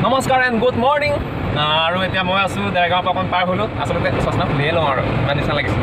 নমস্কাৰ and good morning. আৰু এতিয়া মই আছোঁ দেৰগাঁৱৰ পৰা অকণ পাৰ হ'লোঁ। আচলতে চচমা খুলিয়ে লওঁ আৰু ইমান নিচিনা লাগিছে।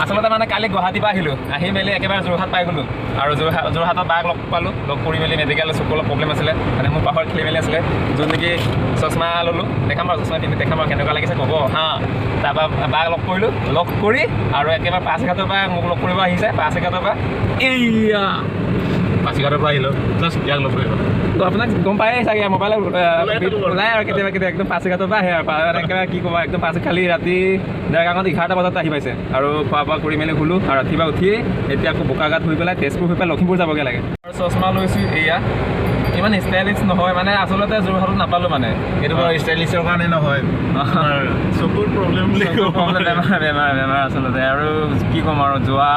আচলতে মানে কালি গুৱাহাটীৰ পৰা আহিলোঁ, আহি মেলি একেবাৰে যোৰহাট পাই গ'লোঁ। আৰু যোৰহাটত বাক লগ পালোঁ, লগ কৰি মেলি মেডিকেল চকু অলপ প্ৰব্লেম আছিলে, মানে মোৰ পাহৰ খেলি মেলি আছিলে। য'ত নেকি চচমা ল'লোঁ, দেখাম বাৰু চচমা পিন্ধি দেখাম বাৰু কেনেকুৱা লাগিছে ক'ব হা। তাৰপৰা বাক লগ কৰিলোঁ, লগ কৰি আৰু একেবাৰে পাঁচঘাটৰ পৰা মোক লগ কৰিব আহিছে। পাঁচঘাটৰ পৰা এইয়া পাঁচঘাটৰ পৰা আহিলোঁ, জাষ্ট ইয়াক লগ কৰিব। আপোনাক গম পায়েই চাগে, মোবাইলত ওলাই আৰু কেতিয়াবা কেতিয়াবা একদম পাঁচঘাটৰ পৰা আহে আৰু একেবাৰে কি ক'বা, একদম খালি ৰাতি দেৰগাঁৱত 11টা বজাত আহি পাইছে। আৰু খোৱা বোৱা কৰি মেলি শুলোঁ আৰু ৰাতিপুৱা উঠি এতিয়া আকৌ বোকাঘাট হৈ পেলাই তেজপুৰ হৈ পেলাই লখিমপুৰ যাবগৈ লাগে। আৰু চচমা লৈছোঁ এয়া, ইমান ষ্টাইলিছ নহয় মানে, আচলতে যোৰহাটত নাপালোঁ মানে। এইটো বাৰু ষ্টাইলিছৰ কাৰণে নহয়, চকুৰ প্ৰব্লেম বুলি বেমাৰ আচলতে। আৰু কি ক'ম আৰু, যোৱা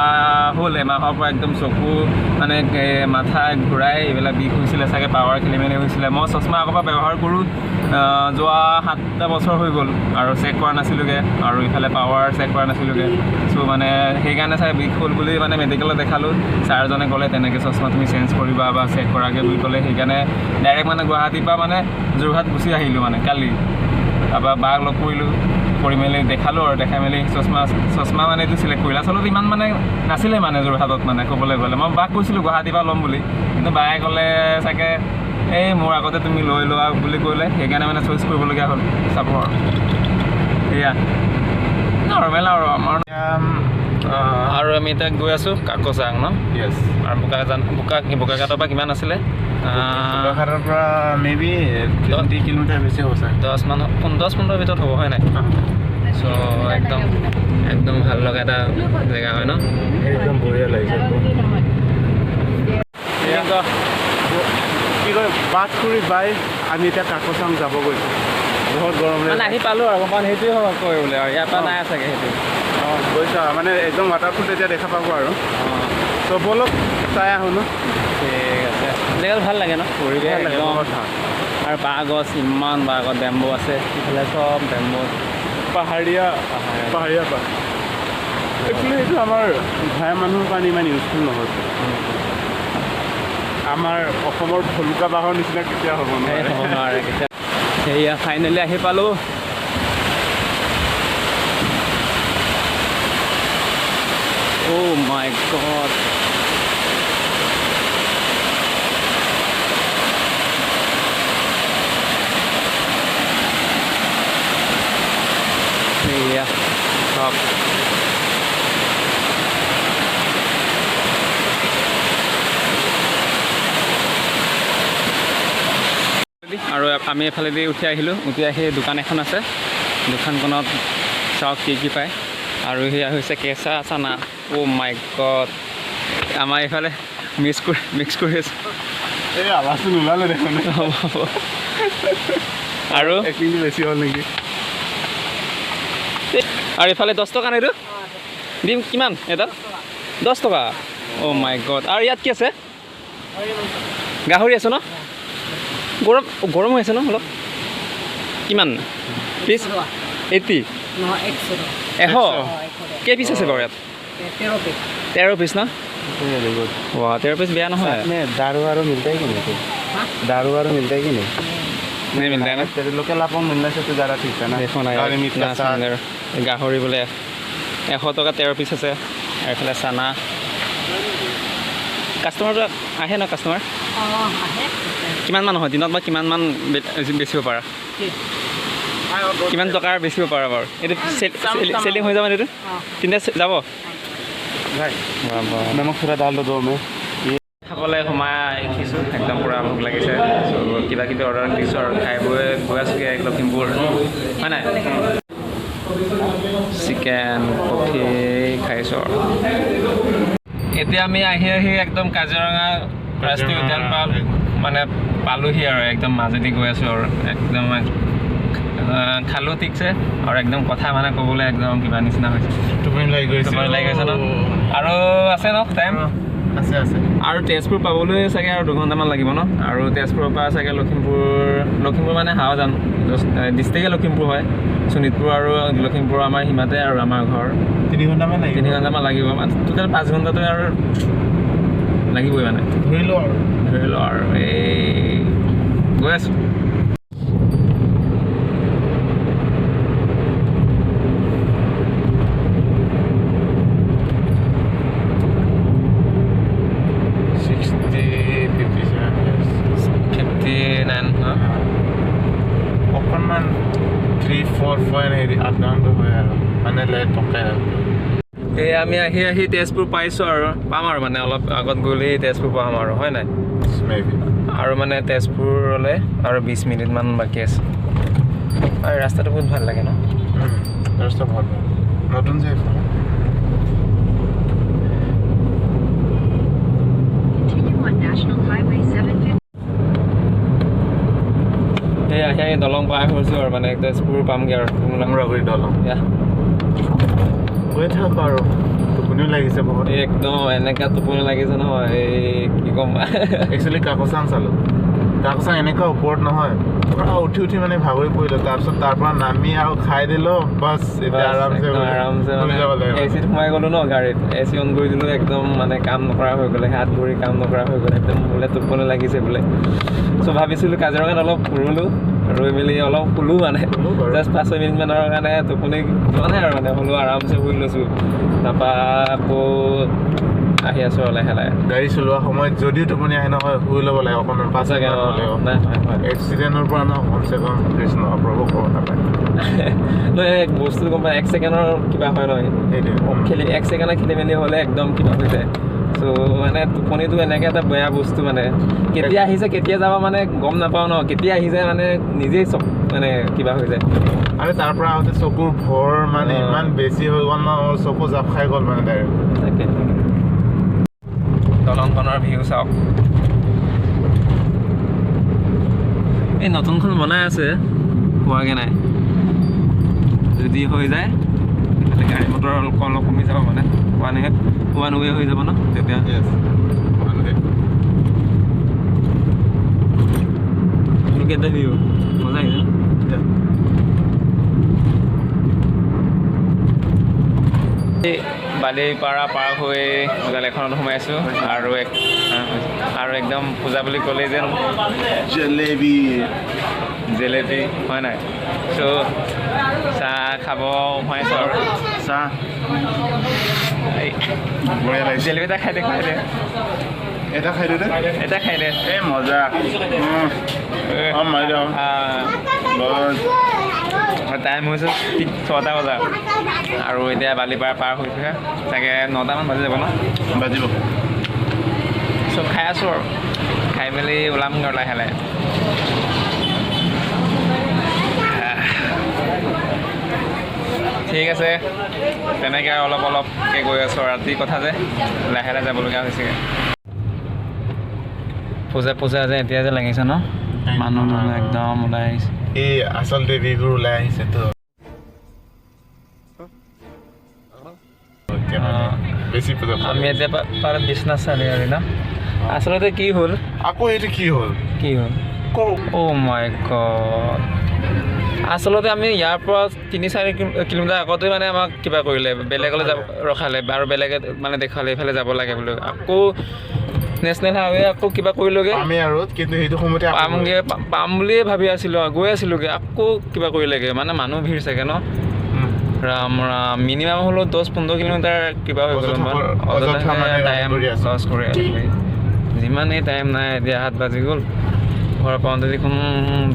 হ'ল এমাহৰ পৰা একদম চকু মানে মাথা ঘূৰাই এইবিলাক বিষ হৈছিলে চাগে, পাৱাৰ খেলি মেলি হৈছিলে। মই চচমা আগৰ পৰা ব্যৱহাৰ কৰোঁ, যোৱা 7টা বছৰ হৈ গ'ল আৰু চেক কৰা নাছিলোঁগৈ, আৰু ইফালে পাৱাৰ চেক কৰা নাছিলোঁগৈ। চ' মানে সেইকাৰণে চাগে বিষ হ'ল বুলি মানে মেডিকেলত দেখালোঁ। ছাৰজনে ক'লে তেনেকৈ চচমা তুমি চেঞ্জ কৰিবা বা চেক কৰাকৈ বুলি ক'লে। সেইকাৰণে ডাইৰেক্ট মানে গুৱাহাটীৰ পৰা মানে যোৰহাট গুচি আহিলোঁ মানে কালি। তাৰপৰা বাক লগ কৰিলোঁ, কৰি মেলি দেখালোঁ আৰু দেখাই মেলি চচমা মানে এইটো চিলেক্ট কৰিলোঁ। আচলতে ইমান মানে নাছিলে মানে যোৰহাটত মানে ক'বলৈ গ'লে। মই বাক কৈছিলোঁ গুৱাহাটীৰ পৰা ল'ম বুলি, কিন্তু বায়ে ক'লে চাগে এই মোৰ আগতে তুমি লৈ লোৱা বুলি ক'লে, সেইকাৰণে মানে চইচ কৰিবলগীয়া হ'ল। চাব আৰু সেয়া নৰ্মেল আৰু আমাৰ। আৰু আমি এতিয়া গৈ আছোঁ কাকচাং ন? য়েছ। আৰু বোকাঘাটৰ পৰা কিমান আছিলে? বোকাঘাটৰ পৰা মেবি 20 কিলোমিটাৰ বেছি হ'ব চাগে। 10-15 ভিতৰত হ'ব, হয় নাই? চ' একদম ভাল লগা এটা জেগা হয় ন? একদম বঢ়িয়া লাগিছে। কি কয়, বাট কৰি বাই আমি এতিয়া কাকচাং যাব গৈছোঁ। বহুত গৰম মানে আহি পালোঁ আৰু অকণমান, সেইটোৱে হ'ব কৰিবলৈ আৰু ইয়াৰ পৰা নাই চাগে সেইটো। অঁ গৈছা মানে একদম ৱাটাৰফুল এতিয়া দেখা পাব আৰু। ত' ব'লক চাই আহোঁ ন? ঠিক আছে, জেগাটো ভাল লাগে ন? পৰিৱেশ একদম বহুত ভাল। আৰু বাঁহ গছ, ইমান বাঁহ গছ, বেম্বো আছে ইফালে, চব বেম্বো, পাহাৰীয়া পাত। একচুৱেলি এইটো আমাৰ ঘাই মানুহৰ কাৰণে ইমান ইউজফুল নহয়। আমাৰ অসমৰ ভলুকা বাঁহৰ নিচিনা কেতিয়া হ'ব নোৱাৰে। সেয়া ফাইনেলি আহি পালোঁ। Oh my God. সেয়া চব আৰু আমি এফালেদি উঠি আহিলোঁ। উঠি আহি দোকান এখন আছে, দোকানখনত চাওক কি পায়। আৰু সেয়া হৈছে কেঁচা চানা। অ' মাই গড, আমাৰ এইফালে মিক্স কৰি আছে। এই আৱাজটো নোলালে দেখোন। আৰু একদিনটো বেছি হ'ল নেকি? আৰু এইফালে 10 টকা এইটো দিম, কিমান এটা? 10 টকা। অ' মাই গড। আৰু ইয়াত কি আছে? গাহৰি আছে ন? গৰম হৈ আছে ন অলপ? কিমান পিচ? 80? 100? কেই পিচ আছে বাৰু ইয়াত? 13 পিচ ন? वा 13 পিচ বেয়া নহয়। दारू वारू मिलता है कि नहीं? दारू वारू मिलता है कि नहीं? नहीं मिलता है ना? तेरे लोकल आपको मिलने से तो ज़्यादा ठीक है ना? देखो ना यार, इतना सुंदर गाहरी बोले 100 টকা 13 পিচ আছে। আৰু এইফালে চানা। কাষ্টমাৰটো আহে ন? কাষ্টমাৰ কিমান মান হয় দিনত, বা কিমান মান বেচিব পাৰা? কিমান টকাৰ বেচিব পাৰা বাৰু? এইটো চেলিং হৈ যাব এইটো? তিনিটা যাব? नमक थोड़ा डाल दो 2 में। খাবলৈ সোমাই দেখিছোঁ, একদম পূৰা ভোক লাগিছে। চ' কিবা কিবি অৰ্ডাৰ দিছোঁ আৰু খাই বৈ গৈ আছোঁগৈ লখিমপুৰ, হয় নাই? চিকেন কফি খাইছোঁ আৰু এতিয়া আমি আহি একদম কাজিৰঙা ৰাষ্ট্ৰীয় উদ্যান মানে পালোহি আৰু একদম মাজেদি গৈ আছোঁ আৰু একদম খালোঁ ঠিকছে। আৰু একদম কথা মানে ক'বলৈ একদম কিবা নিচিনা হৈছে। টোপনি লাগি গৈছে ন? আৰু আছে ন টাইম? আছে আৰু তেজপুৰ পাবলৈ চাগে আৰু 2 ঘণ্টামান লাগিব ন? আৰু তেজপুৰৰ পৰা চাগে লখিমপুৰ মানে হাৱাজান ডিষ্ট্ৰিক্টে লখিমপুৰ হয়। শোণিতপুৰ আৰু লখিমপুৰ আমাৰ সীমাতে, আৰু আমাৰ ঘৰ 3 ঘণ্টামান লাগিব। মানে টোটেল 5 ঘণ্টাটো আৰু লাগিবই মানে। ধৰি লওঁ আৰু এই গৈ আছোঁ। ফৰেন হেৰি আপডাউনটো হয় আৰু মানে লেট পকাই আৰু এই আমি আহি তেজপুৰ পাইছোঁ আৰু পাম আৰু মানে অলপ আগত গ'লেই তেজপুৰ পাম আৰু হয় নাই মেবি আৰু মানে তেজপুৰলৈ আৰু 20 মিনিটমান বাকী আছে আৰু ৰাস্তাটো বহুত ভাল লাগে ন ৰাস্তা ভাল নতুন যে এইফালে Continue on National Highway 750. এই আহি দলং পাৰ হৈছোঁ আৰু মানে তেজপুৰ পামগৈ আৰু মুৰাগুৰি দলং ইয়া গৈ থাক আৰু টোপনিও লাগিছে বহুত একদম এনেকা টোপনি লাগিছে নহয় এই কি ক'ম একচুৱেলি কাকচাং চালোঁ কাকচাং এনেকুৱা ওপৰত নহয় পুৰা উঠি মানে ভাগৰি পৰিলোঁ তাৰপিছত তাৰ পৰা নামি আৰু খাই দিলোঁ বাছ এতিয়া আৰামছে মানে এচিত সোমাই গ'লোঁ ন গাড়ীত এচি অন কৰি দিলোঁ একদম মানে কাম নকৰা হৈ গ'লে হাত ভৰি কাম নকৰা হৈ গ'লে একদম বোলে টোপনি লাগিছে বোলে চ' ভাবিছিলোঁ কাজিৰঙাত অলপ ৰ'লোঁ ৰৈ মেলি অলপ শুলোঁ মানে জাষ্ট 5-6 মিনিটমানৰ কাৰণে টোপনি যোৱা নাই আৰু মানে হ'লেও আৰামছে শুই লৈছোঁ তাৰপৰা আকৌ আহি আছোঁ আৰু লাহে লাহে গাড়ী চলোৱা সময়ত যদিও টোপনি আহে নহয় শুই ল'ব লাগে অকণমান সঁচাকৈ নাই এক্সিডেণ্টৰ পৰা ন কমচে কম কৃষ্ণ প্ৰভু ক'ব নাপায় নহয় বস্তুটো গম পায় 1 ছেকেণ্ডৰ কিবা হয় নহয় সেইটোৱে 1 ছেকেণ্ডৰ খেলি মেলি হ'লে একদম কিবা হৈ যায় চ' মানে টোপনিটো এনেকৈ এটা বেয়া বস্তু মানে কেতিয়া আহিছে কেতিয়া যাব মানে গম নাপাওঁ ন কেতিয়া আহি যায় মানে নিজেই চব মানে কিবা হৈ যায় আৰু তাৰ পৰা আহোঁতে চকুৰ ভৰ মানে ইমান বেছি হৈ গ'ল ন চকু জাপ খাই গ'ল মানে ডাইৰেক্ট তাকে দলংখনৰ ভিউ চাওক এই নতুনখন বনাই আছে হোৱাগৈ নাই যদি হৈ যায় তেতিয়াহ'লে গাড়ী মটৰ অলপ কমি যাব মানে ওৱান ৱে হৈ যাব ন তেতিয়া Look at the view. মজা আহিছে বালিপাৰা পাৰ হৈ হোটেল এখনত সোমাইছোঁ আৰু একদম পূজা বুলি ক'লেই যেন জেলেপি হয় নাই চ' চাহ খাব সোমাইছোঁ আৰু চাহ বঢ়িয়া লাগিছে জেলেপি এটা খাই দে এটা খাই দিওঁ এটা খাই দে এই মজা মাৰি যাওঁ টাইম হৈছে 6টা বজা আৰু এতিয়া বালিপাৰা পাৰ হৈছোঁহে চাগে 9টামান বাজি যাব ন বাজিব চব খাই আছোঁ আৰু খাই মেলি ওলাম আৰু লাহে লাহে ঠিক আছে তেনেকৈ অলপকৈ গৈ আছোঁ ৰাতিৰ কথা যে লাহে লাহে যাবলগীয়া হৈছেগৈ পূজা যে এতিয়া যে লাগিছে ন মানুহ একদম ওলাই আহিছে এই আচল দেৱীবোৰ ওলাই আহিছে তো বেছি পূজা আমি এতিয়া পাৰত বিশ্বনাথ চাৰিআলি ন আচলতে কি হ'ল আকৌ এইটো কি হ'ল অ' মাই গড আচলতে আমি ইয়াৰ পৰা 3-4 কিলোমিটাৰ আগতে মানে আমাক কিবা কৰিলে বেলেগলৈ যাব ৰখালে আৰু বেলেগে মানে দেখালে এইফালে যাব লাগে বুলি আকৌ নেশ্যনেল হাইৱে আকৌ কিবা কৰিলোগৈ আমি আৰু কিন্তু সেইটো সময়তে পাম বুলিয়ে ভাবি আছিলোঁ গৈ আছিলোগৈ আকৌ কিবা কৰিলেগৈ মানে মানুহ ভিৰ চাগে ন ৰাম মিনিমাম হ'লেও 10-15 কিলোমিটাৰ কিবা হৈ গ'ল টাইম লছ কৰি যিমানেই টাইম নাই এতিয়া 7 বাজি গ'ল ঘৰ পাওঁতে দেখোন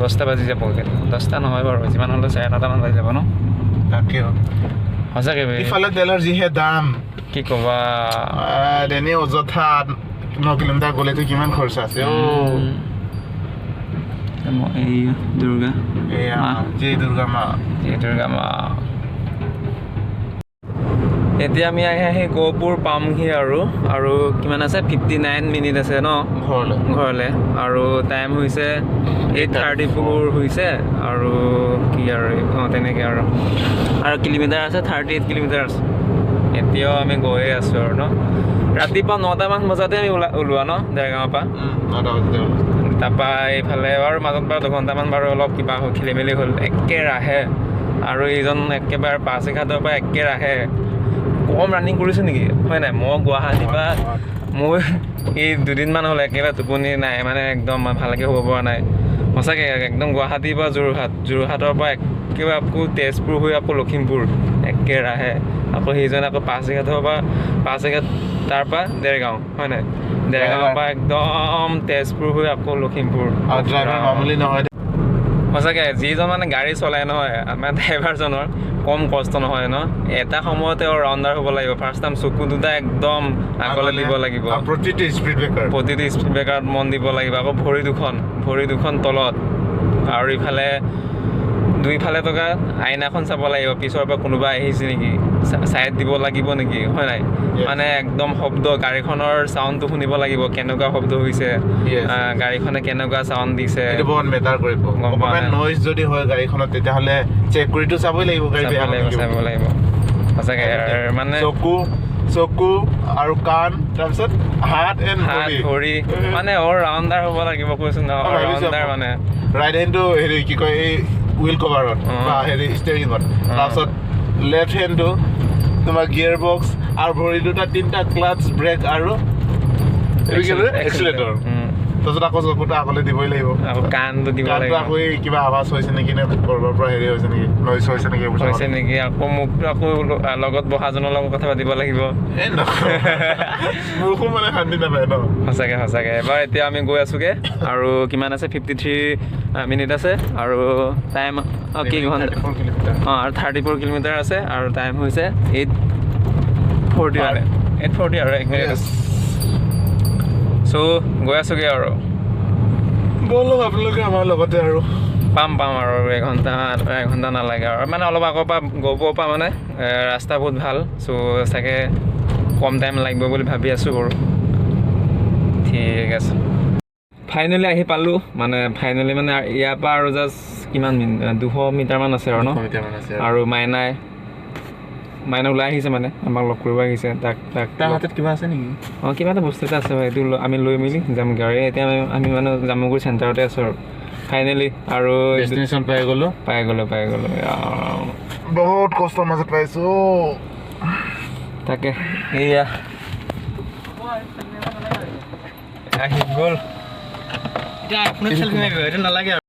10টা বাজি যাবগৈ 10টা নহয় বাৰু যিমান হ'লেও 9:30মান বাজি যাব ন তাকে সঁচাকৈ ইফালে তেলৰ যিহে দাম কি ক'বা এনেই অযথা 9 কিলোমিটাৰ গ'লেতো কিমান খৰচ আছে এই দুৰ্গা জয় দুৰ্গা মা এতিয়া আমি আহি গহপুৰ পামহি আৰু কিমান আছে 59 মিনিট আছে ন ঘৰলৈ আৰু টাইম হৈছে 8:34 হৈছে আৰু কি আৰু তেনেকৈ আৰু কিলোমিটাৰ আছে 38 কিলোমিটাৰ আছে এতিয়াও আমি গৈয়ে আছোঁ আৰু ন ৰাতিপুৱা 9টামান বজাতে আমি ওলোৱা ন দেৰগাঁৱৰ পৰা তাৰপৰা এইফালে আৰু মাজত বাৰু 2 ঘণ্টামান বাৰু অলপ কিবা খেলি মেলি হ'ল একেৰাহে আৰু এইজন একেবাৰে পাছিঘাটৰ পৰা একেৰাহে কম ৰানিং কৰিছোঁ নেকি হয় নাই মই গুৱাহাটীৰ পৰা মোৰ এই 2 দিনমান হ'ল একেবাৰে টোপনি নাই মানে একদম ভালকৈ শুব পৰা নাই সঁচাকৈ একদম গুৱাহাটীৰ পৰা যোৰহাটৰ পৰা একেবাৰে আকৌ তেজপুৰ হৈ আকৌ লখিমপুৰ একেৰাহে আকৌ সেইজন আকৌ পাছিঘাট তাৰ পৰা দেৰগাঁও হয় নাই দেৰগাঁৱৰ পৰা একদম তেজপুৰ হৈ আকৌ লখিমপুৰ সঁচাকৈ যিজন মানে গাড়ী চলায় নহয় আমাৰ ড্ৰাইভাৰজনৰ কম কষ্ট নহয় ন এটা সময়তে ৰাউণ্ডাৰ হ'ব লাগিব ফাৰ্ষ্ট টাইম চকু দুটা একদম আগলৈ দিব লাগিব প্ৰতিটো স্পীড ব্ৰেকাৰ প্ৰতিটো স্পীড ব্ৰেকাৰত মন দিব লাগিব আকৌ ভৰি দুখন তলত আৰু ইফালে দুইফালে থকা আইনাখন চাব লাগিব পিছৰ পৰা কোনোবা আহিছে নেকি ছাইড দিব লাগিব নেকি হয় নাই মানে একদম শব্দ গাড়ীখনৰ চাউণ্ডটো শুনিব লাগিব কেনেকুৱা শব্দ হৈছে গাড়ীখনে কেনেকুৱা চাউণ্ড দিছে এইটো বহুত মেটাৰ কৰিব অকণমান নইজ যদি হয় গাড়ীখনত তেতিয়াহ'লে চেক কৰিটো চাবই লাগিব গাড়ী বেয়া চাব লাগিব সঁচাকৈ মানে চকু আৰু কাণ তাৰপিছত হাত ভৰি মানে ৰাউণ্ডাৰ হ'ব লাগিব কৈছোঁ ন ৰাউণ্ডাৰ মানে ৰাইট হেণ্ডটো হেৰি কি কয় এই হুইল কভাৰত বা হেৰি ষ্টেৰিঙত তাৰপিছত লেফ্ট হেণ্ডটো তোমাৰ গিয়াৰ বক্স আৰু ভৰি দুটা তিনিটা ক্লাচ ব্ৰেক আৰু এক্সিলেটৰ তাৰপিছত আকৌ চকুটো আগলৈ দিবই লাগিব আকৌ কাণটো দিব লাগিব আকৌ এই কিবা আৱাজ হৈছে নেকি নে ক'ৰবাৰ পৰা হেৰি হৈছে নেকি নইজ হৈছে নেকি আকৌ মুখটো আকৌ লগত বহাজনৰ লগত কথা পাতিব লাগিব মোকো মানে শান্তি নাপায় ন সঁচাকৈ এবাৰ এতিয়া আমি গৈ আছোঁগৈ আৰু কিমান আছে 53 মিনিট আছে আৰু টাইম কি ঘণ্টা আৰু 34 কিলোমিটাৰ আছে আৰু টাইম হৈছে 8:40 আৰু 1 মিনিট আছে চ' গৈ আছোঁগৈ আৰু ব'লক আপোনালোকে আমাৰ লগতে আৰু পাম আৰু এঘণ্টা নালাগে আৰু মানে অলপ আগৰ পৰা গহপুৰৰ পৰা মানে ৰাস্তা বহুত ভাল চ' চাগে কম টাইম লাগিব বুলি ভাবি আছোঁ বাৰু ঠিক আছে ফাইনেলি আহি পালোঁ মানে ইয়াৰ পৰা আৰু জাষ্ট কিমান 200 মিটাৰমান আছে আৰু ন আৰু মাইনা ওলাই আহিছে মানে আমাক লগ কৰিব আহিছে তাক তাৰ হাতত কিবা আছে নেকি কিবা এটা বস্তু এটা আছে এইটো আমি লৈ মেলি যামগৈ আৰু এতিয়া আমি মানে জামুগুৰি চেণ্টাৰতে আছোঁ আৰু ফাইনেলি আৰু ডেষ্টিনেশ্যন পাই গ'লো বহুত কষ্টৰ মাজত পাইছোঁ তাকে এয়া আহি গ'ল এতিয়া নালাগে